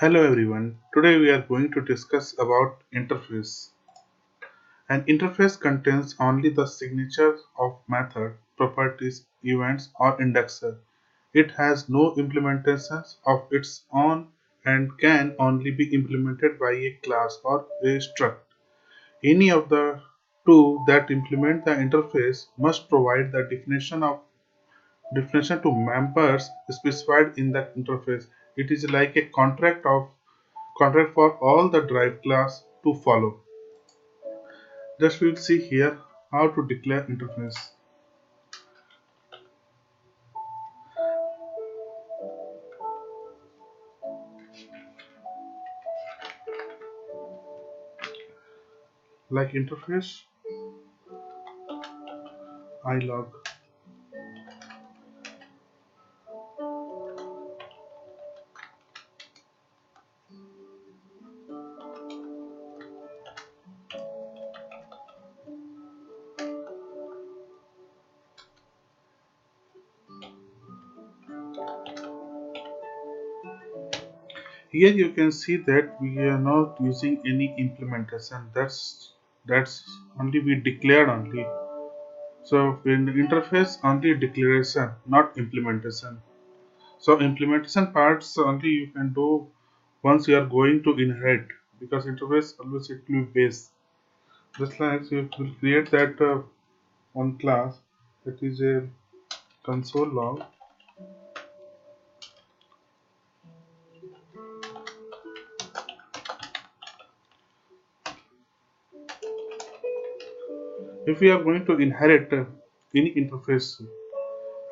Hello everyone. Today we are going to discuss about interface. An interface contains only the signature of method, properties, events or indexer. It has no implementations of its own and can only be implemented by a class or a struct. Any of the two that implement the interface must provide the definition to members specified in the interface. It is like a contract for all the drive class to follow. Just we'll see here how to declare interface. Like interface, ilog. Here you can see that we are not using any implementation. That's only we declared only. So in the interface only declaration, not implementation. So implementation parts only you can do once you are going to inherit because interface always it will be base. Just like you will create that one class that is a console log. If we are going to inherit any interface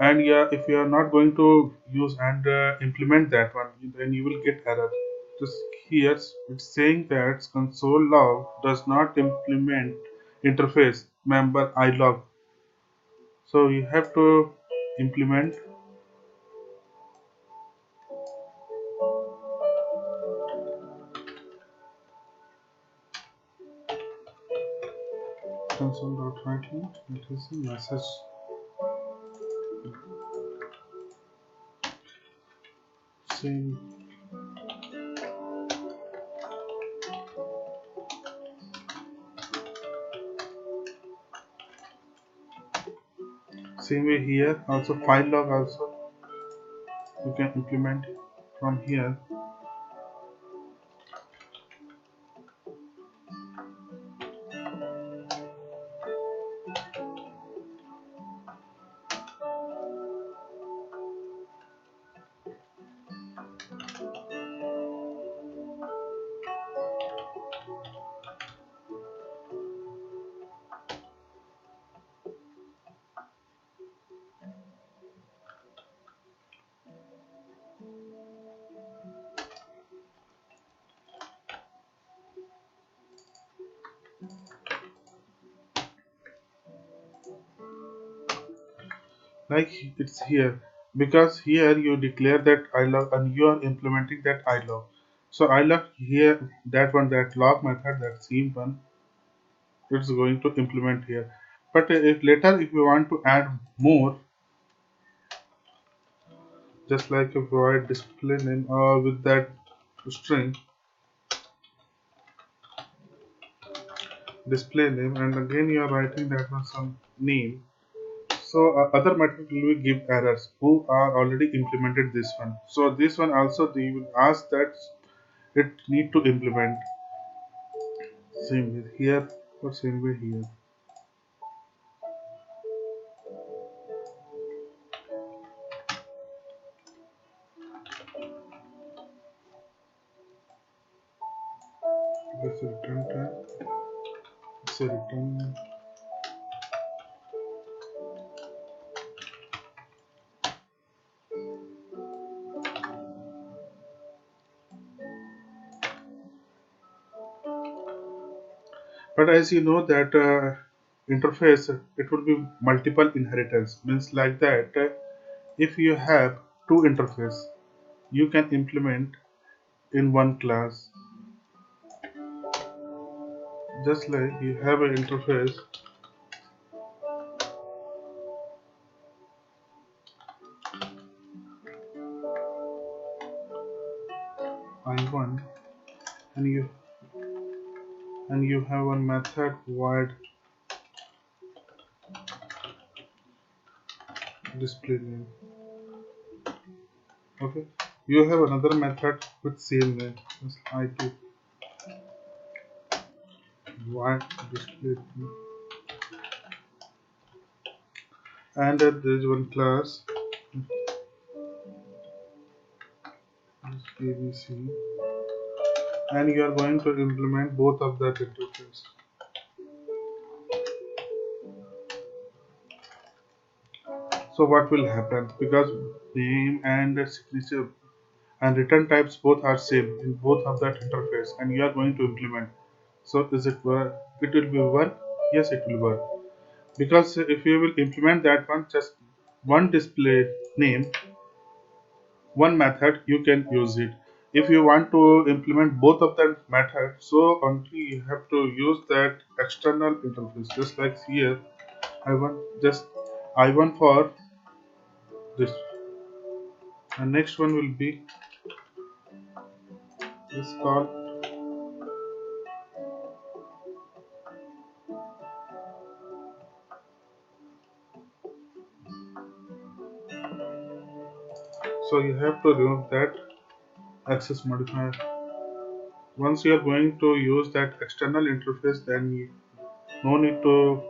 and yeah, if you are not going to use and implement that one, then you will get error. Just here it's saying that console log does not implement interface member ilog. So you have to implement console.writing. It is a message. Same same way here. Also file log also you can implement from here. Like it's here because here you declare that ilog and you are implementing that ilog. So ilog here that log method that same one it's going to implement here. But if later if you want to add more, just like you provide display name with that string display name and again you are writing that one some name. So other method will give errors who are already implemented this one. So this one also they will ask that it need to implement same way here or same way here. It's a return type. It's a return. But as you know that interface it would be multiple inheritance means like that if you have two interface you can implement in one class just like you have an interface. I1, and you have one method void display name. Okay, you have another method with same name, just I2 void display name. And there is one class ABC, and you are going to implement both of that interface. So what will happen, because name and signature and return types both are same in both of that interface, and you are going to implement. So is it work? It will be work. Yes, it will work, because if you will implement that one, just one display name, one method, you can use it. If you want to implement both of them method, so only you have to use that external interface, just like here. I want just I1 for this, and next one will be this call. So you have to remove that access modifier. Once you are going to use that external interface, then you no need to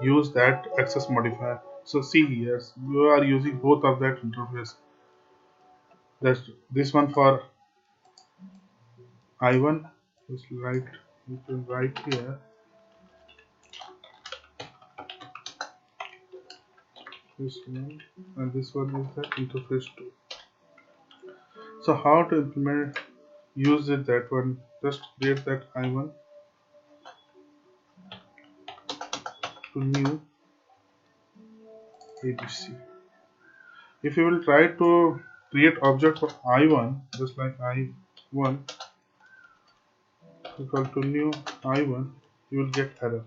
use that access modifier. So see here, you are using both of that interface. That's this one for I1. Just write, you can write here this one, and this one is the interface 2. So how to implement use it that one? Just create that I1 to new ABC. If you will try to create object for I1, just like I1 equal to new I1, you will get error,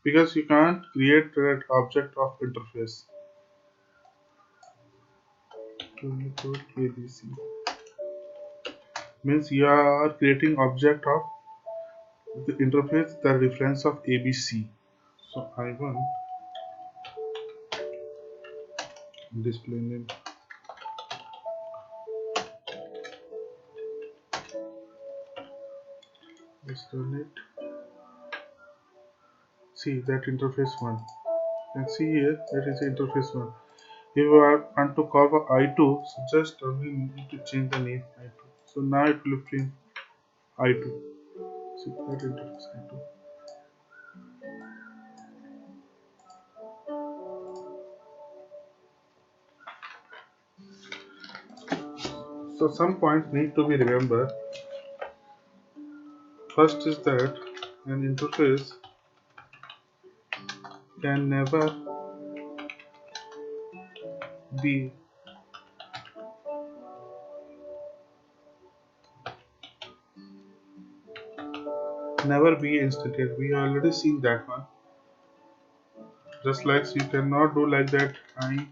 because you can't create that object of interface to equal ABC. Means you are creating object of the interface the reference of ABC. So I1 display name. Let's run it. See that interface 1. You can see here that is interface 1. If you want to cover I2, so just only need to change the name I2. So now it will print I2. See that interface I2. So some points need to be remembered. First is that an interface can be never be instantaneous. We already seen that one. Just like you cannot do like that. I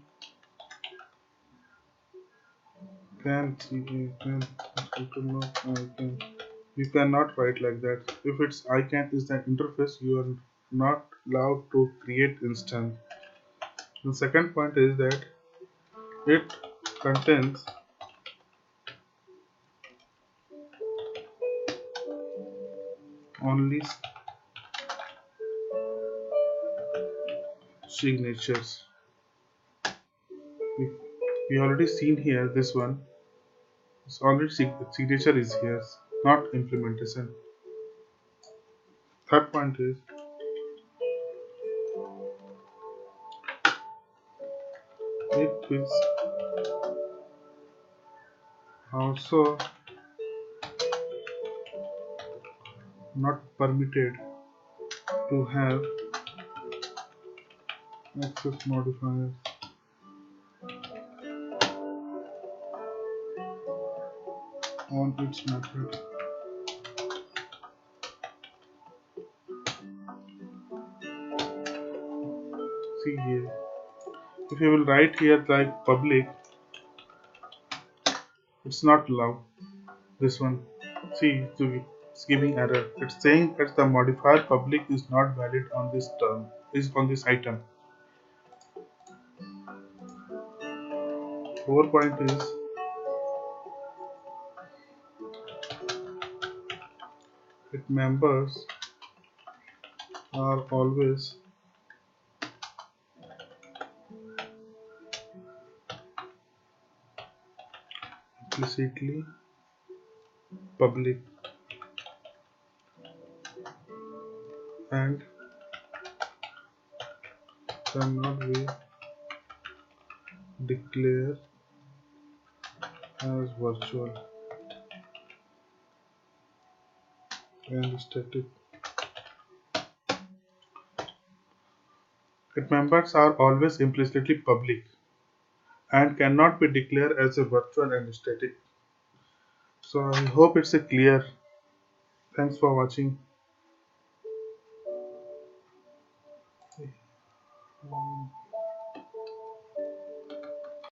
can see you can I can. You cannot write like that. If it's I can is the interface, you are not allowed to create instance. The second point is that it contains only signatures. We, we already seen here this one. It's already signature is here, not implementation. Third point is it is also not permitted to have access modifiers on its method. See here. If you will write here like public, it's not allowed. This one. See, it's giving error. It's saying that the modifier public is not valid on this term, is on this item. Our point is that members are always implicitly public and cannot be declared as virtual and static. That members are always implicitly public and cannot be declared as a virtual and static. So I hope it's a clear. Thanks for watching.